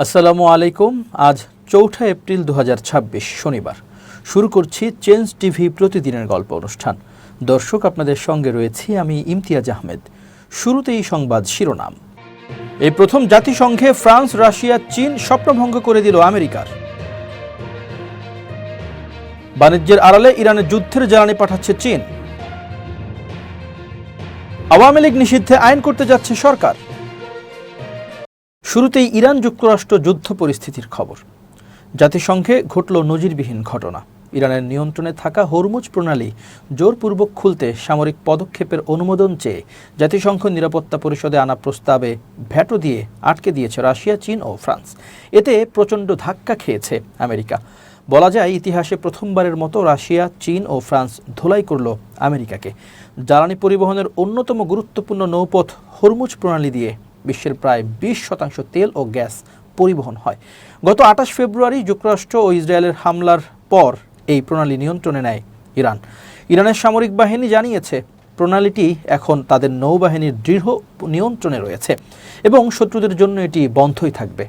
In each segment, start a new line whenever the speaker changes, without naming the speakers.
আসসালামু আলাইকুম। আজ ৪ এপ্রিল ২০২৬ শনিবার। শুরু করছি চেঞ্জ টিভি প্রতিদিনের গল্প অনুষ্ঠান। দর্শক, আপনাদের সঙ্গে রয়েছি আমি ইমতিয়াজ আহমেদ। শুরুতেই সংবাদ শিরোনাম। এই প্রথম জাতিসংঘে ফ্রান্স, রাশিয়া, চীন স্বপ্নভঙ্গ করে দিল আমেরিকার। বাণিজ্যের আড়ালে ইরানের যুদ্ধের জ্বালানি পাঠাচ্ছে চীন। আওয়ামী লীগ নিষিদ্ধে আইন করতে যাচ্ছে সরকার। শুরুতেই ইরান যুক্তরাষ্ট্র যুদ্ধ পরিস্থিতির খবর। জাতিসংঘে ঘটল নজিরবিহীন ঘটনা। ইরানের নিয়ন্ত্রণে থাকা হরমুজ প্রণালী জোরপূর্বক খুলতে সামরিক পদক্ষেপের অনুমোদন চেয়ে জাতিসংঘ নিরাপত্তা পরিষদে আনা প্রস্তাবে ভ্যাটো দিয়ে আটকে দিয়েছে রাশিয়া, চীন ও ফ্রান্স। এতে প্রচণ্ড ধাক্কা খেয়েছে আমেরিকা। বলা যায়, ইতিহাসে প্রথমবারের মতো রাশিয়া, চীন ও ফ্রান্স ধোলাই করল আমেরিকাকে। জ্বালানি পরিবহনের অন্যতম গুরুত্বপূর্ণ নৌপথ হরমুজ প্রণালী দিয়ে বিশ্বের প্রায় ২০% তেল ও গ্যাস পরিবহন হয়। গত ২৮ ফেব্রুয়ারি যুক্তরাষ্ট্র ও ইসরায়েলের হামলার পর এই প্রণালী নিয়ন্ত্রণে নেয় ইরান। ইরানের সামরিক বাহিনী জানিয়েছে, প্রণালীটি এখন তাদের নৌবাহিনীর দৃঢ় নিয়ন্ত্রণে রয়েছে এবং শত্রুদের জন্য এটি বন্ধই থাকবে।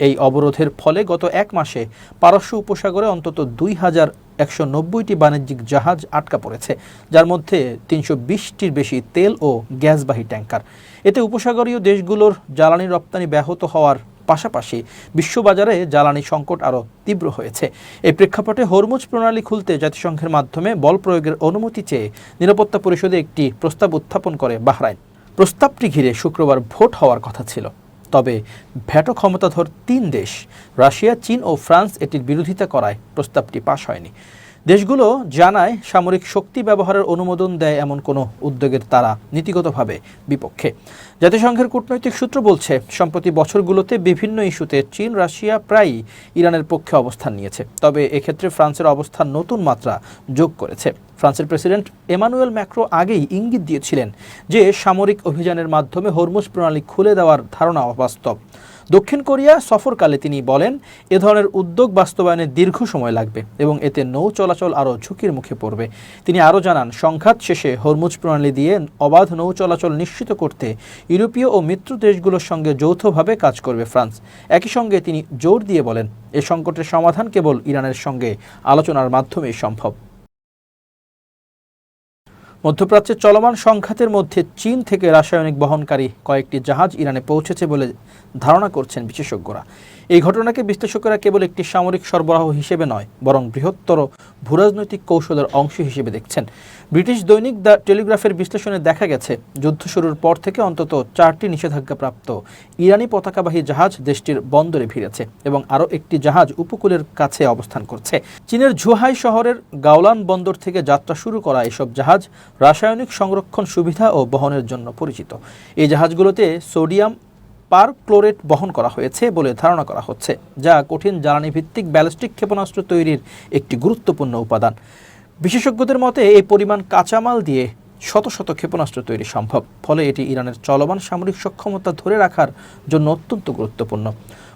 এই অবরোধের ফলে গত এক মাসে পারস্য উপসাগরে অন্তত ২,১৯০টি বাণিজ্যিক জাহাজ আটকা পড়েছে, যার মধ্যে ৩২০টির বেশি তেল ও গ্যাসবাহী ট্যাঙ্কার। এতে উপসাগরীয় দেশগুলোর জ্বালানি রপ্তানি ব্যাহত হওয়ার পাশাপাশি বিশ্ববাজারে জ্বালানি সংকট আরও তীব্র হয়েছে। এই প্রেক্ষাপটে হরমুজ প্রণালী খুলতে জাতিসংঘের মাধ্যমে বল প্রয়োগের অনুমতি চেয়ে নিরাপত্তা পরিষদে একটি প্রস্তাব উত্থাপন করে বাহরাইন। প্রস্তাবটি ঘিরে শুক্রবার ভোট হওয়ার কথা ছিল, তবে ভ্যাটো ক্ষমতাধর ৩ দেশ রাশিয়া, চীন ও ফ্রান্স এটির বিরোধিতা করায় প্রস্তাবটি পাশ হয়নি। দেশগুলো জানায়, সামরিক শক্তি ব্যবহারের অনুমোদন দেয় এমন কোনো উদ্যোগের তারা নীতিগতভাবে বিপক্ষে। জাতিসংঘের কূটনৈতিক সূত্র বলছে, সম্প্রতি বছরগুলোতে বিভিন্ন ইস্যুতে চীন, রাশিয়া প্রায়ই ইরানের পক্ষে অবস্থান নিয়েছে, তবে এক্ষেত্রে ফ্রান্সের অবস্থান নতুন মাত্রা যোগ করেছে। ফ্রান্সের প্রেসিডেন্ট এমানুয়েল ম্যাক্রো আগেই ইঙ্গিত দিয়েছিলেন যে সামরিক অভিযানের মাধ্যমে হরমুজ প্রণালী খুলে দেওয়ার ধারণা অবাস্তব। দক্ষিণ কোরিয়া সফরকালে তিনি বলেন, এ ধরনের উদ্যোগ বাস্তবায়নে দীর্ঘ সময় লাগবে এবং এতে নৌ চলাচল আরও ঝুঁকির মুখে পড়বে। তিনি আরও জানান, সংঘাত শেষে হরমুজ প্রণালী দিয়ে অবাধ নৌ চলাচল নিশ্চিত করতে ইউরোপীয় ও মিত্র দেশগুলোর সঙ্গে যৌথভাবে কাজ করবে ফ্রান্স। একই সঙ্গে তিনি জোর দিয়ে বলেন, এ সংকটের সমাধান কেবল ইরানের সঙ্গে আলোচনার মাধ্যমেই সম্ভব। মধ্যপ্রাচ্যের চলমান সংঘাতের মধ্যে চীন থেকে রাসায়নিক বহনকারী কয়েকটি জাহাজ ইরানে পৌঁছেছে বলে ধারণা করছেন বিশেষজ্ঞরা। এই ঘটনাকে বিশ্লেষকেরা কেবল একটি সামরিক সরবরাহ হিসেবে নয়, বরং বৃহত্তর ভূরাজনৈতিক কৌশলের অংশ হিসেবে দেখছেন। ব্রিটিশ দৈনিক দ্য টেলিগ্রাফের বিশ্লেষণে দেখা গেছে, যুদ্ধ শুরুর পর থেকে অন্তত 4টি নিষেধাজ্ঞাপ্রাপ্ত ইরানি পতাকাবাহী জাহাজ দেশটির বন্দরে ভিড়েছে এবং আরও একটি জাহাজ উপকূলের কাছে অবস্থান করছে। চীনের জুহাই শহরের গাওলান বন্দর থেকে যাত্রা শুরু করা এসব জাহাজ রাসায়নিক সংরক্ষণ সুবিধা ও বহনের জন্য পরিচিত। এই জাহাজগুলোতে সোডিয়াম পারক্লোরেট বহন করা হয়েছে বলে ধারণা করা হচ্ছে, যা কঠিন জ্বালানি ভিত্তিক ব্যালিস্টিক ক্ষেপণাস্ত্র তৈরির একটি গুরুত্বপূর্ণ উপাদান। বিশেষজ্ঞদের মতে, এই পরিমাণ কাঁচামাল দিয়ে শত শত ক্ষেপণাস্ত্র তৈরি সম্ভব, ফলে এটি ইরানের চলমান সামরিক সক্ষমতা ধরে রাখার জন্য অত্যন্ত গুরুত্বপূর্ণ।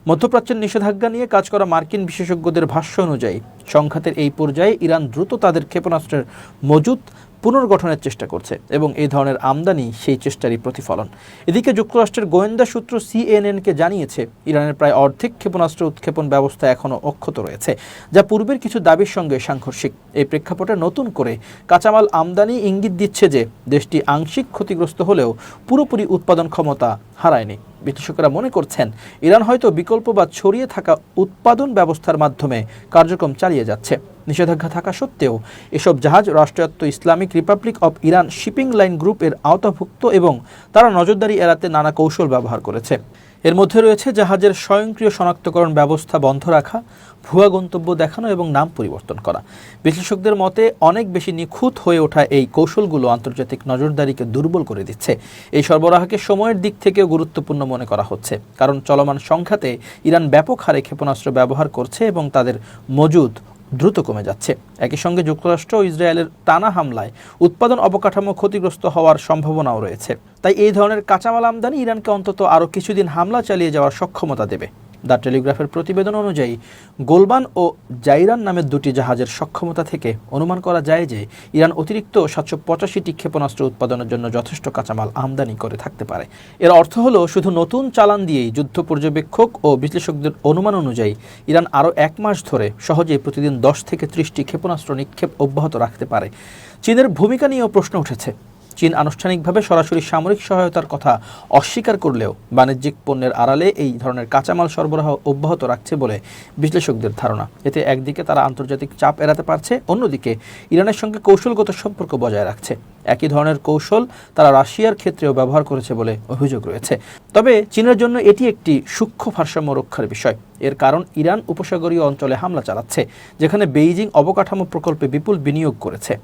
মধ্যপ্রাচ্যের নিষেধাজ্ঞা নিয়ে কাজ করা মার্কিন বিশেষজ্ঞদের ভাষ্য অনুযায়ী, সংঘাতের এই পর্যায়ে ইরান দ্রুত তাদের ক্ষেপণাস্ত্রের মজুত পুনর্গঠনের চেষ্টা করছে এবং এই ধরনের আমদানি সেই চেষ্টারই প্রতিফলন। এদিকে যুক্তরাষ্ট্রের গোয়েন্দা সূত্র সিএনএনকে জানিয়েছে, ইরানের প্রায় অর্ধেক ক্ষেপণাস্ত্র উৎক্ষেপণ ব্যবস্থা এখনও অক্ষত রয়েছে, যা পূর্বের কিছু দাবির সঙ্গে সাংঘর্ষিক। এই প্রেক্ষাপটে নতুন করে কাঁচামাল আমদানি ইঙ্গিত দিচ্ছে যে দেশটি আংশিক ক্ষতিগ্রস্ত হলেও পুরোপুরি উৎপাদন ক্ষমতা হারায়নি। বিশ্লেষকেরা মনে করছেন, ইরান হয়তো বিকল্প বা ছড়িয়ে থাকা উৎপাদন ব্যবস্থার মাধ্যমে কার্যক্রম চালিয়ে যাচ্ছে। নিষেধাজ্ঞা থাকা সত্ত্বেও এসব জাহাজ রাষ্ট্রায়ত্ত Islamic Republic of Iran shipping line গ্রুপের আওতাভুক্ত এবং তারা নজরদারি এড়াতে নানা কৌশল ব্যবহার করেছে। এর মধ্যে রয়েছে জাহাজের স্বয়ংক্রিয় শনাক্তকরণ ব্যবস্থা বন্ধ রাখা, ভুয়া গন্তব্য দেখানো এবং নাম পরিবর্তন করা। বিশ্লেষকদের মতে, অনেক বেশি নিখুঁত হয়ে ওঠা এই কৌশলগুলো আন্তর্জাতিক নজরদারিকে দুর্বল করে দিচ্ছে। এই সরবরাহকে সময়ের দিক থেকেও গুরুত্বপূর্ণ মনে করা হচ্ছে, কারণ চলমান সংঘাতে ইরান ব্যাপক হারে ক্ষেপণাস্ত্র ব্যবহার করছে এবং তাদের মজুদ দ্রুত কমে যাচ্ছে। একই সঙ্গে যুক্তরাষ্ট্র ও ইসরায়েলের টানা হামলায় উৎপাদন অবকাঠামো ক্ষতিগ্রস্ত হওয়ার সম্ভাবনাও রয়েছে। তাই এই ধরনের কাঁচামাল আমদানি ইরানকে অন্তত আরও কিছুদিন হামলা চালিয়ে যাওয়ার সক্ষমতা দেবে। দ্য টেলিগ্রাফের প্রতিবেদন অনুযায়ী গোলবান ও জাইরান নামের দুটি জাহাজের সক্ষমতা থেকে অনুমান করা যায় যে ইরান অতিরিক্ত 785টি ক্ষেপণাস্ত্র উৎপাদনের জন্য যথেষ্ট কাঁচামাল আমদানি করে থাকতে পারে। এর অর্থ হলো শুধু নতুন চালান দিয়েই যুদ্ধ পর্যবেক্ষক ও বিশ্লেষকদের অনুমান অনুযায়ী ইরান আরও 1 মাস ধরে সহজেই প্রতিদিন 10 থেকে 30টি ক্ষেপণাস্ত্র নিক্ষেপ অব্যাহত রাখতে পারে। চীনের ভূমিকা নিয়েও প্রশ্ন উঠেছে। চীন আনুষ্ঠানিকভাবে সরাসরি সামরিক সহায়তার কথা অস্বীকার করলেও বাণিজ্যিক পণ্যের আড়ালে এই ধরনের কাঁচামাল সরবরাহ অব্যাহত রাখছে বলে বিশ্লেষকদের ধারণা। এতে একদিকে তারা আন্তর্জাতিক চাপ এড়াতে পারছে, অন্যদিকে ইরানের সঙ্গে কৌশলগত সম্পর্ক বজায় রাখছে। একই ধরনের কৌশল তারা রাশিয়ার ক্ষেত্রেও ব্যবহার করেছে বলে অভিযোগ রয়েছে। তবে চীনের জন্য এটি একটি সূক্ষ্ম ভারসাম্য রক্ষার বিষয়। এর কারণ ইরান উপসাগরীয় অঞ্চলে হামলা চালাচ্ছে, যেখানে বেইজিং অবকাঠামো প্রকল্পে বিপুল বিনিয়োগ করেছে।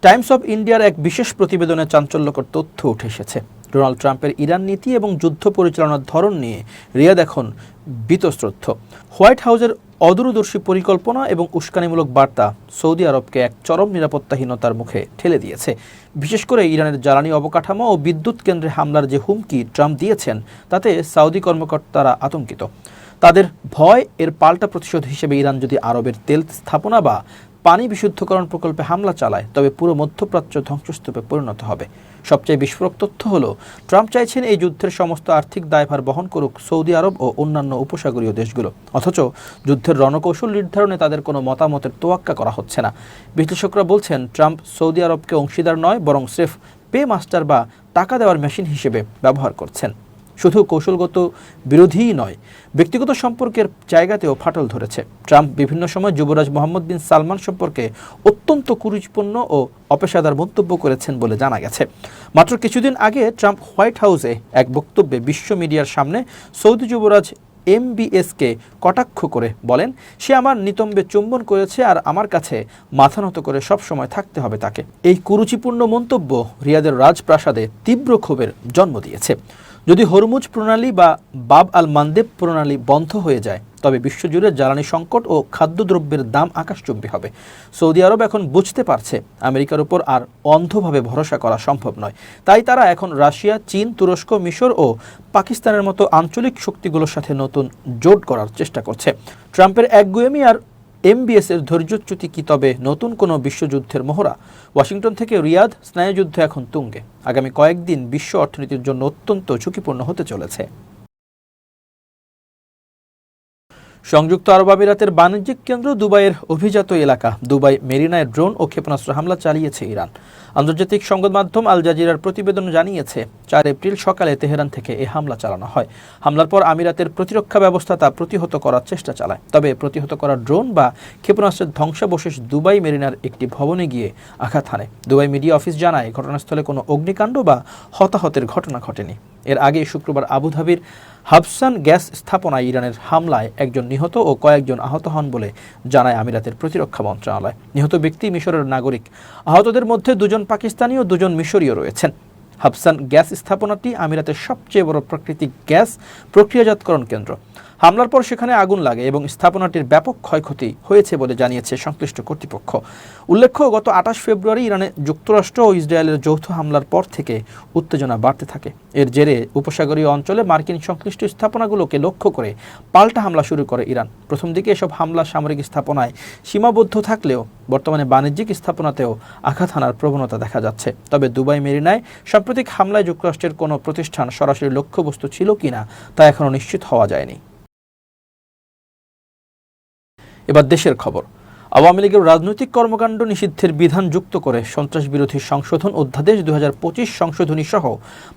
টাইমস অব ইন্ডিয়ার এক বিশেষ প্রতিবেদনে চাঞ্চল্যকর তথ্য উঠে এসেছে। ডোনাল্ড ট্রাম্পের ইরান নীতি এবং যুদ্ধ পরিচালনার ধরন নিয়ে রিয়াদ এখন বীতশ্রদ্ধ। হোয়াইট হাউসের অদূরদর্শী পরিকল্পনা এবং উস্কানিমূলক বার্তা সৌদি আরবকে এক চরম নিরাপত্তাহীনতার মুখে ঠেলে দিয়েছে। বিশেষ করে ইরানের জ্বালানি অবকাঠামো ও বিদ্যুৎ কেন্দ্রে হামলার যে হুমকি ট্রাম্প দিয়েছেন, তাতে সাউদি কর্মকর্তারা আতঙ্কিত। তাদের ভয় এর পাল্টা প্রতিশোধ হিসেবে ইরান যদি আরবের তেল স্থাপনা বা পানি বিশুদ্ধকরণ প্রকল্পে হামলা চালায়, তবে পুরো মধ্যপ্রাচ্য ধ্বংসস্তূপে পরিণত হবে। সবচেয়ে বিস্ফোরক তথ্য হলো, ট্রাম্প চাইছেন এই যুদ্ধের সমস্ত আর্থিক দায়ভার বহন করুক সৌদি আরব ও অন্যান্য উপসাগরীয় দেশগুলো, অথচ যুদ্ধের রণকৌশল নির্ধারণে তাদের কোনো মতামতের তোয়াক্কা করা হচ্ছে না। বিশ্লেষকরা বলছেন, ট্রাম্প সৌদি আরবকে অংশীদার নয়, বরং স্রেফ পে মাস্টার বা টাকা দেওয়ার মেশিন হিসেবে ব্যবহার করছেন। শুধু কৌশলগত বিরোধীই নয়, ব্যক্তিগত সম্পর্কের জায়গাতেও ফাটল ধরেছে। ট্রাম্প বিভিন্ন সময় যুবরাজ মোহাম্মদ বিন সালমান সম্পর্কে অত্যন্ত কুরুচিপূর্ণ ও অপেশাদার মন্তব্য করেছেন বলে জানা গেছে। মাত্র কিছুদিন আগে ট্রাম্প হোয়াইট হাউসে এক বক্তব্যে বিশ্ব মিডিয়ার সামনে সৌদি যুবরাজ MBSকে কটাক্ষ করে বলেন, সে আমার নিতম্বে চুম্বন করেছে আর আমার কাছে মাথা নত করে সব সময় থাকতে হবে তাকে। এই কুরুচিপূর্ণ মন্তব্য রিয়াদের রাজপ্রাসাদে তীব্র ক্ষোভের জন্ম দিয়েছে। যদি হরমুজ প্রণালী বা বাব আল মান্দেব প্রণালী বন্ধ হয়ে যায়, তবে বিশ্বজুড়ে জ্বালানি সংকট ও খাদ্যদ্রব্যের দাম আকাশচুম্বী হবে। সৌদি আরব এখন বুঝতে পারছে আমেরিকার উপর আর অন্ধভাবে ভরসা করা সম্ভব নয়। তাই তারা এখন রাশিয়া, চীন, তুরস্ক, মিশর ও পাকিস্তানের মতো আঞ্চলিক শক্তিগুলোর সাথে নতুন জোট করার চেষ্টা করছে। ট্রাম্পের একগুঁয়েমি আর MBS এর ধৈর্যচ্যুতি কি তবে নতুন কোনো বিশ্বযুদ্ধের মহড়া? ওয়াশিংটন থেকে রিয়াদ, স্নায়ুযুদ্ধ এখন তুঙ্গে। আগামী কয়েকদিন বিশ্ব অর্থনীতির জন্য অত্যন্ত ঝুঁকিপূর্ণ হতে চলেছে। সংযুক্ত আরব আমিরাতের বাণিজ্যিক কেন্দ্র দুবাইয়ের অভিজাত এলাকা দুবাই মেরিনায় ড্রোন ও ক্ষেপণাস্ত্র হামলা চালিয়েছে ইরান। আন্তর্জাতিক সংবাদ মাধ্যম আল জাজিরার প্রতিবেদন জানিয়েছে, 4 এপ্রিল সকালে তেহরান থেকে এই হামলা চালানো হয়। হামলার পর আমিরাতের প্রতিরক্ষা ব্যবস্থা তা প্রতিহত করার চেষ্টা চালায়। তবে প্রতিহত করা ড্রোন বা ক্ষেপণাস্ত্রের ধ্বংসাবশেষ দুবাই মেরিনার একটি ভবনে গিয়ে আঘাত হানে। দুবাই মিডিয়া অফিস জানায়, ঘটনাস্থলে কোনো অগ্নিকাণ্ড বা হতাহতের ঘটনা ঘটেনি। এর আগে শুক্রবার আবুধাবির হাবসান গ্যাস স্থাপনায় ইরানের হামলায় একজন নিহত ও কয়েকজন আহত হন বলে জানায় আমিরাতের প্রতিরক্ষা মন্ত্রণালয়। নিহত ব্যক্তি মিশরের নাগরিক। আহতদের মধ্যে 2 জন পাকিস্তানি ও 2 জন মিশরীয় রয়েছেন। হাবসান গ্যাস স্থাপনাটি আমিরাতের সবচেয়ে বড় প্রাকৃতিক গ্যাস প্রক্রিয়াজাতকরণ কেন্দ্র। হামলার পর সেখানে আগুন লাগে এবং স্থাপনাটির ব্যাপক ক্ষয়ক্ষতি হয়েছে বলে জানিয়েছে সংশ্লিষ্ট কর্তৃপক্ষ। উল্লেখ্য, গত 28 ফেব্রুয়ারি ইরানে যুক্তরাষ্ট্র ও ইসরায়েলের যৌথ হামলার পর থেকে উত্তেজনা বাড়তে থাকে। এর জেরে উপসাগরীয় অঞ্চলে মার্কিন সংশ্লিষ্ট স্থাপনাগুলোকে লক্ষ্য করে পাল্টা হামলা শুরু করে ইরান। প্রথম দিকে এসব হামলা সামরিক স্থাপনায় সীমাবদ্ধ থাকলেও বর্তমানে বাণিজ্যিক স্থাপনাতেও আঘাত হানার প্রবণতা দেখা যাচ্ছে। তবে দুবাই মেরিনায় সাম্প্রতিক হামলায় যুক্তরাষ্ট্রের কোনো প্রতিষ্ঠান সরাসরি লক্ষ্যবস্তু ছিল কিনা তা এখনও নিশ্চিত হওয়া যায়নি। এবার দেশের খবর। আওয়ামী লীগের রাজনৈতিক কর্মকাণ্ড নিষিদ্ধের বিধান যুক্ত করে সন্ত্রাস বিরোধী সংশোধন অধ্যাদেশ 2025 সংশোধনী সহ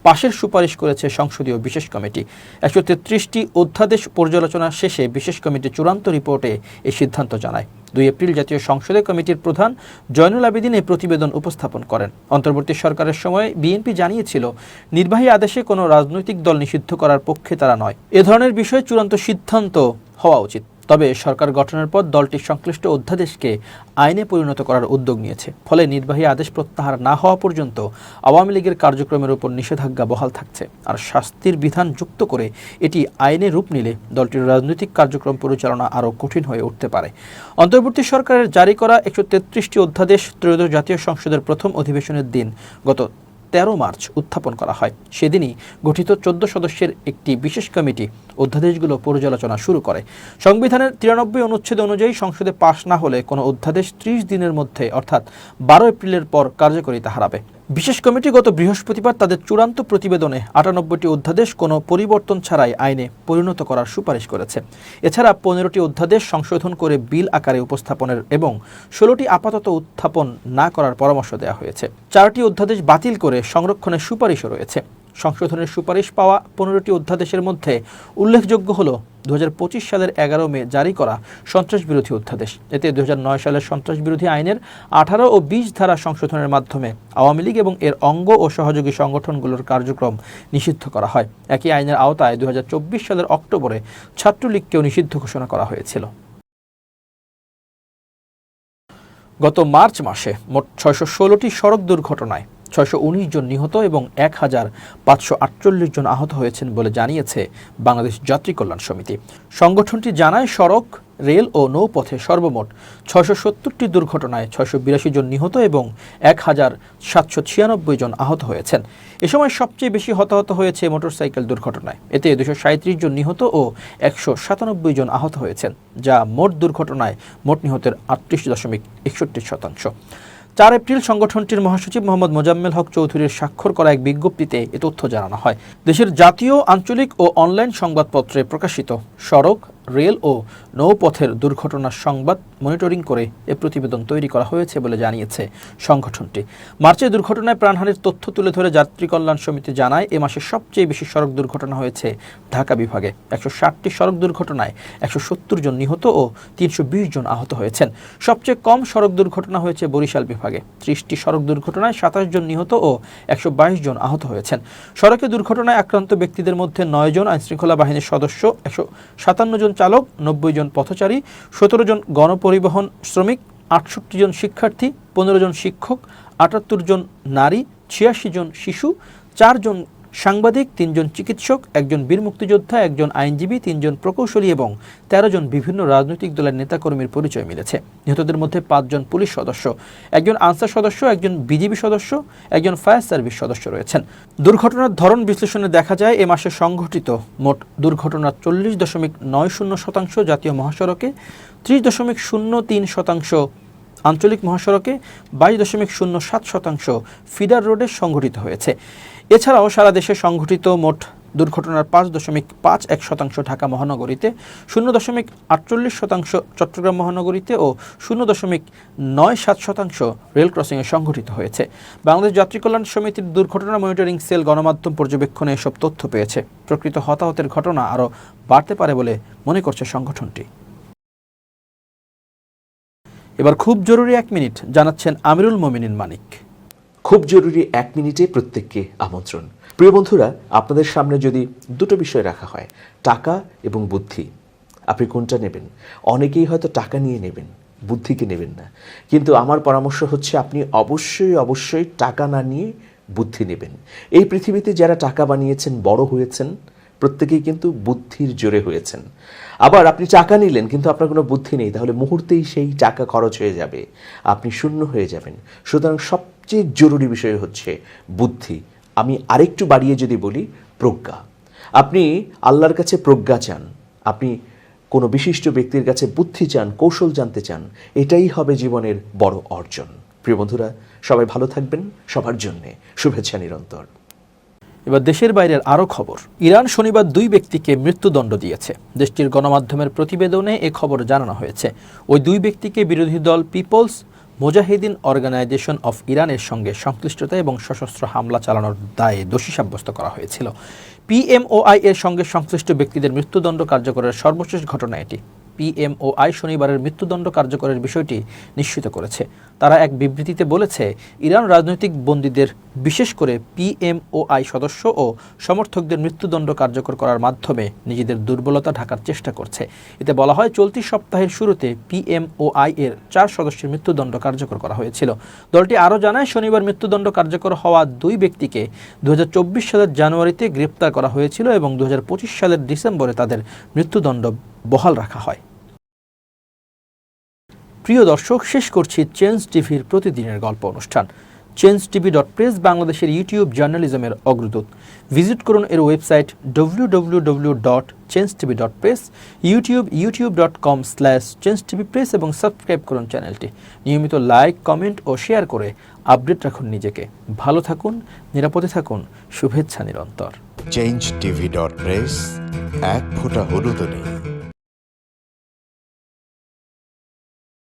পাশের সুপারিশ করেছে সংসদীয় বিশেষ কমিটি। 133টি অধ্যাদেশ পর্যালোচনা শেষে বিশেষ কমিটি চূড়ান্ত রিপোর্টে এই সিদ্ধান্ত জানায়। 2 এপ্রিল জাতীয় সংসদে কমিটির প্রধান জয়নুল আবেদিন এই প্রতিবেদন উপস্থাপন করেন। অন্তর্বর্তী সরকারের সময় বিএনপি জানিয়েছিল, নির্বাহী আদেশে কোনো রাজনৈতিক দল নিষিদ্ধ করার পক্ষে তারা নয়। এ ধরনের বিষয়ে চূড়ান্ত সিদ্ধান্ত হওয়া উচিত। তবে সরকার গঠনের পর দলটি সংশ্লিষ্ট অধ্যাদেশকে আইনে পরিণত করার উদ্যোগ নিয়েছে। ফলে নির্বাহী আদেশ প্রত্যাহার না হওয়া পর্যন্ত আওয়ামী লীগের কার্যক্রমের উপর নিষেধাজ্ঞা বহাল থাকছে। আর শাস্তির বিধান যুক্ত করে এটি আইনে রূপ নিলে দলটির রাজনৈতিক কার্যক্রম পরিচালনা আরও কঠিন হয়ে উঠতে পারে। অন্তর্বর্তী সরকারের জারি করা 133টি অধ্যাদেশ ত্রয়োদশ জাতীয় সংসদের প্রথম অধিবেশনের দিন গত 13 মার্চ উত্থাপন করা হয়। সেদিনই গঠিত 14 সদস্যের একটি বিশেষ কমিটি অধ্যাদেশগুলো পর্যালোচনা শুরু করে। সংবিধানের 93 অনুচ্ছেদ অনুযায়ী সংসদে পাশ না হলে কোনো অধ্যাদেশ 30 দিনের মধ্যে অর্থাৎ 12 এপ্রিলের পর কার্যকারিতা হারাবে। বিশেষ কমিটি গত বৃহস্পতিবার তাদের চূড়ান্ত প্রতিবেদনে 98টি অধ্যাদেশ কোনো পরিবর্তন ছাড়াই আইনে পরিণত করার সুপারিশ করেছে। এছাড়া 15টি অধ্যাদেশ সংশোধন করে বিল আকারে উপস্থাপনের এবং 16টি আপাতত উত্থাপন না করার পরামর্শ দেওয়া হয়েছে। 4টি অধ্যাদেশ বাতিল করে সংরক্ষণের সুপারিশও রয়েছে। সংশোধনের সুপারিশ পাওয়া 15টি অধ্যাদেশের মধ্যে উল্লেখযোগ্য হল 2025 সালের 11 মে জারি করা সন্ত্রাস বিরোধী অধ্যাদেশ। এতে 2009 সালের সন্ত্রাস বিরোধী আইনের 18 ও 20 ধারা সংশোধনের মাধ্যমে আওয়ামী লীগ এবং এর অঙ্গ ও সহযোগী সংগঠনগুলোর কার্যক্রম নিষিদ্ধ করা হয়। একই আইনের আওতায় 2024 সালের অক্টোবরে ছাত্রলীগকেও নিষিদ্ধ ঘোষণা করা হয়েছিল। গত মার্চ মাসে মোট 616টি সড়ক দুর্ঘটনায় 619 জন নিহত এবং 1548 জন আহত হয়েছেন বলে জানিয়েছে বাংলাদেশ যাত্রী কল্যাণ সমিতি। সংগঠনটি জানায়, সড়ক, রেল ও নৌপথে সর্বমোট 670টি দুর্ঘটনায় 682 জন নিহত এবং 1796 জন আহত হয়েছেন। এ সময় সবচেয়ে বেশি হতাহত হয়েছে মোটরসাইকেল দুর্ঘটনায়। এতে 237 জন নিহত ও 197 জন আহত হয়েছেন, যা মোট দুর্ঘটনায় মোট নিহতের 38.61%। 4 এপ্রিল সংগঠনটির মহাসচিব মোহাম্মদ মোজাম্মেল হক চৌধুরীর স্বাক্ষর করা এক বিজ্ঞপ্তিতে এ তথ্য জানানো হয়। দেশের জাতীয়, আঞ্চলিক ও অনলাইন সংবাদপত্রে প্রকাশিত সড়ক, রেল ও নৌপথের দুর্ঘটনার সংবাদ মনিটরিং করে এ প্রতিবেদন তৈরি করা হয়েছে বলে জানিয়েছে সংগঠনটি। মার্চে দুর্ঘটনায় প্রাণহানির তথ্য তুলে ধরে যাত্রী কল্যাণ সমিতি জানায়, এ মাসে সবচেয়ে বেশি সড়ক দুর্ঘটনা হয়েছে ঢাকা বিভাগে। 160টি সড়ক দুর্ঘটনায় 170 জন নিহত ও 320 জন আহত হয়েছেন। সবচেয়ে কম সড়ক দুর্ঘটনা হয়েছে বরিশাল বিভাগে। 30টি সড়ক দুর্ঘটনায় 27 জন নিহত ও 122 জন আহত হয়েছেন। সড়কে দুর্ঘটনায় আক্রান্ত ব্যক্তিদের মধ্যে 9 জন আইনশৃঙ্খলা বাহিনীর সদস্য, 157 জন চালক, 90 জন পথচারী, 17 জন গণপরিবহন শ্রমিক, 68 জন শিক্ষার্থী, 15 জন শিক্ষক, 78 জন নারী, 86 জন শিশু, 4 জন সাংবাদিক, 3 জন চিকিৎসক, 1 জন বীর মুক্তিযোদ্ধা, 1 জন আইনজীবী, 3 জন প্রকৌশলী এবং 13 জন বিভিন্ন রাজনৈতিক দলের নেতাকর্মীর পরিচয় মিলেছে। নিহতদের মধ্যে 5 জন পুলিশ সদস্য, 1 জন আনসার সদস্য, 1 জন বিজিবি সদস্য, 1 জন ফায়ার সার্ভিস সদস্য রয়েছেন। দুর্ঘটনার ধরন বিশ্লেষণে দেখা যায়, এ মাসে সংঘটিত মোট দুর্ঘটনার 40.90% জাতীয় মহাসড়কে, 30.03% আঞ্চলিক মহাসড়কে, 22.07% ফিডার রোডে সংঘটিত হয়েছে। এছাড়াও সারা দেশে সংঘটিত মোট দুর্ঘটনার 5.51% ঢাকা মহানগরীতে, 0.48% চট্টগ্রাম মহানগরীতে ও 0.97% রেল ক্রসিংয়ে সংঘটিত হয়েছে। বাংলাদেশ যাত্রী কল্যাণ সমিতির দুর্ঘটনা মনিটরিং সেল গণমাধ্যম পর্যবেক্ষণে এসব তথ্য পেয়েছে। প্রকৃত হতাহতের ঘটনা আরও বাড়তে পারে বলে মনে করছে সংগঠনটি। এবার খুব জরুরি 1 মিনিট জানাচ্ছেন আমিরুল মোমিনিন মানিক।
খুব জরুরি 1 মিনিটে প্রত্যেককে আমন্ত্রণ। প্রিয় বন্ধুরা, আপনাদের সামনে যদি দুটো বিষয় রাখা হয়, টাকা এবং বুদ্ধি, আপনি কোনটা নেবেন? অনেকেই হয়তো টাকা নিয়ে নেবেন, বুদ্ধিকে নেবেন না। কিন্তু আমার পরামর্শ হচ্ছে, আপনি অবশ্যই টাকা না নিয়ে বুদ্ধি নেবেন। এই পৃথিবীতে যারা টাকা বানিয়েছেন, বড় হয়েছেন, প্রত্যেকেই কিন্তু বুদ্ধির জোরে হয়েছেন। আবার আপনি টাকা নিলেন কিন্তু আপনার কোনো বুদ্ধি নেই, তাহলে মুহূর্তেই সেই টাকা খরচ হয়ে যাবে, আপনি শূন্য হয়ে যাবেন। সুতরাং সবচেয়ে জরুরি বিষয় হচ্ছে বুদ্ধি। আমি আরেকটু বাড়িয়ে যদি বলি, প্রজ্ঞা। আপনি আল্লাহর কাছে প্রজ্ঞা চান, আপনি কোনো বিশিষ্ট ব্যক্তির কাছে বুদ্ধি চান, কৌশল জানতে চান, এটাই হবে জীবনের বড় অর্জন। প্রিয় বন্ধুরা, সবাই ভালো থাকবেন। সবার জন্যে শুভেচ্ছা নিরন্তর।
এবার দেশের বাইরের আরও খবর। ইরান শনিবার 2 ব্যক্তিকে মৃত্যুদণ্ড দিয়েছে। দেশটির গণমাধ্যমের প্রতিবেদনে এ খবর জানানো হয়েছে। ওই 2 ব্যক্তিকে বিরোধী দল পিপলস মুজাহিদিন অর্গানাইজেশন অফ ইরানের সঙ্গে সংশ্লিষ্টতা এবং সশস্ত্র হামলা চালানোর দায়ে দোষী সাব্যস্ত করা হয়েছিল। পিএমওআই এর সঙ্গে সংশ্লিষ্ট ব্যক্তিদের মৃত্যুদণ্ড কার্যকরের সর্বশেষ ঘটনা এটি। পিএমওআই শনিবারের মৃত্যুদণ্ড কার্যকরের বিষয়টি নিশ্চিত করেছে। তারা এক বিবৃতিতে বলেছে, ইরান রাজনৈতিক বন্দীদের, বিশেষ করে পিএমওআই সদস্য ও সমর্থকদের মৃত্যুদণ্ড কার্যকর করার মাধ্যমে নিজেদের দুর্বলতা ঢাকার চেষ্টা করছে। এতে বলা হয়, চলতি সপ্তাহের শুরুতে পিএমওআই এর 4 সদস্যের মৃত্যুদণ্ড কার্যকর করা হয়েছিল। দলটি আরও জানায়, শনিবার মৃত্যুদণ্ড কার্যকর হওয়া 2 ব্যক্তিকে 2024 সালের জানুয়ারিতে গ্রেপ্তার করা হয়েছিল এবং 2025 সালের ডিসেম্বরে তাদের মৃত্যুদণ্ড বহাল রাখা হয়। প্রিয় দর্শক, শেষ করছি চেঞ্জ টিভির প্রতিদিনের গল্প অনুষ্ঠান। changetv.press বাংলাদেশের ইউটিউব জার্নালিজমের অগ্রদূত। ভিজিট করুন এর ওয়েবসাইট www.changetv.press, youtube.com/changetvpress এবং সাবস্ক্রাইব করুন চ্যানেলটি। নিয়মিত লাইক, কমেন্ট ও শেয়ার করে আপডেট রাখুন নিজেকে। ভালো থাকুন, নিরাপদে থাকুন, শুভেচ্ছা নিরন্তর।
changetv.press, এক ফোঁটা হলুদও নেই।